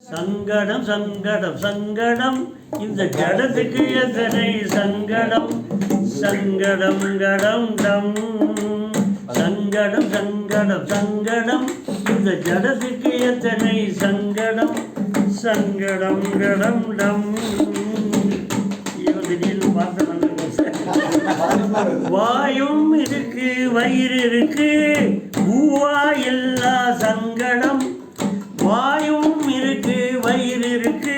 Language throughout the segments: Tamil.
சங்கடம் சங்கடம் சங்கடம் இந்த ஜடத்துக்கு எத்தனை சங்கடம் சங்கடம் கடம் டம் சங்கடம் சங்கடம் சங்கடம் இந்த ஜடத்துக்கு எத்தனை சங்கடம் சங்கடம் கடம் டம் திடீர்னு பார்த்த வாயும் இருக்கு வயிறு இருக்கு பூவா எல்லா சங்கடம் வாயும் இருக்கு வயிறு இருக்கு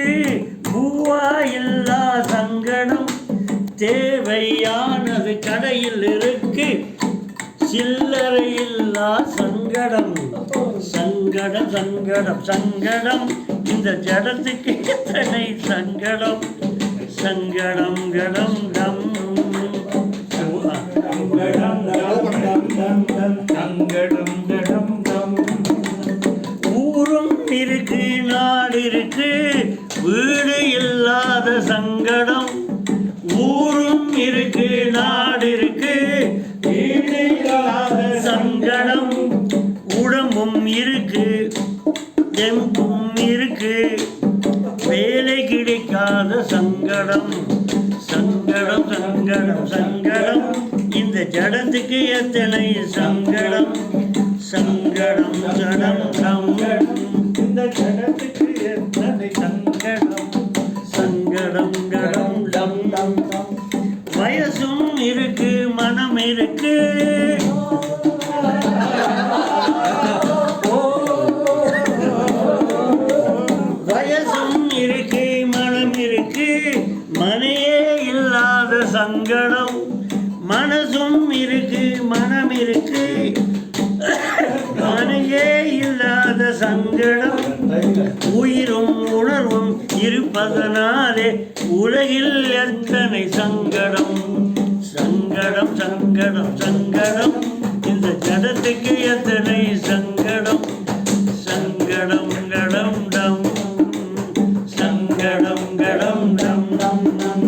பூவா எல்லா சங்கடம் தேவையானது கடையில் இருக்கு சில்லறை இல்லா சங்கடம் சங்கடம் சங்கடம் சங்கடம் இந்த ஜடத்துக்கு எத்தனை சங்கடம் சங்கடம் கடம் டம் சங்கடம் கடம் டம் ஊரும் இருக்கு நாடு இருக்கு வீடு இல்லாத சங்கடம் ஊரும் இருக்கு நாடு இருக்கு வீடு இல்லாத சங்கடம் உடம்பும் இருக்கு தெம்பும் இருக்கு வேலை கிடைக்காத சங்கடம் சங்கடம் சங்கடம் சங்கடம் இந்த ஜடத்துக்கு எத்தனை சங்கடம் சங்கடம் ஜடம் சங்கடம் இந்த ஜடத்துக்கு எத்தனை சங்கடம் சங்கடம் கடம் டம் டம் வயசும் இருக்கு மனம் இருக்கு வயசும் இருக்கு மனம் இருக்கு மனையே இல்லாத சங்கடம் மனசும் இருக்கு மனம் இருக்கு மனையே இல்லாத சங்கடம் உயிரும் உணர்வும் இருப்பதனாலே உலகில் எத்தனை சங்கடம் சங்கடம் சங்கடம் சங்கடம் இந்த ஜடத்துக்கு எத்தனை சங்கடம் சங்கடம் கடம் டம் சங்கடம் கடம் டம் டம் டம்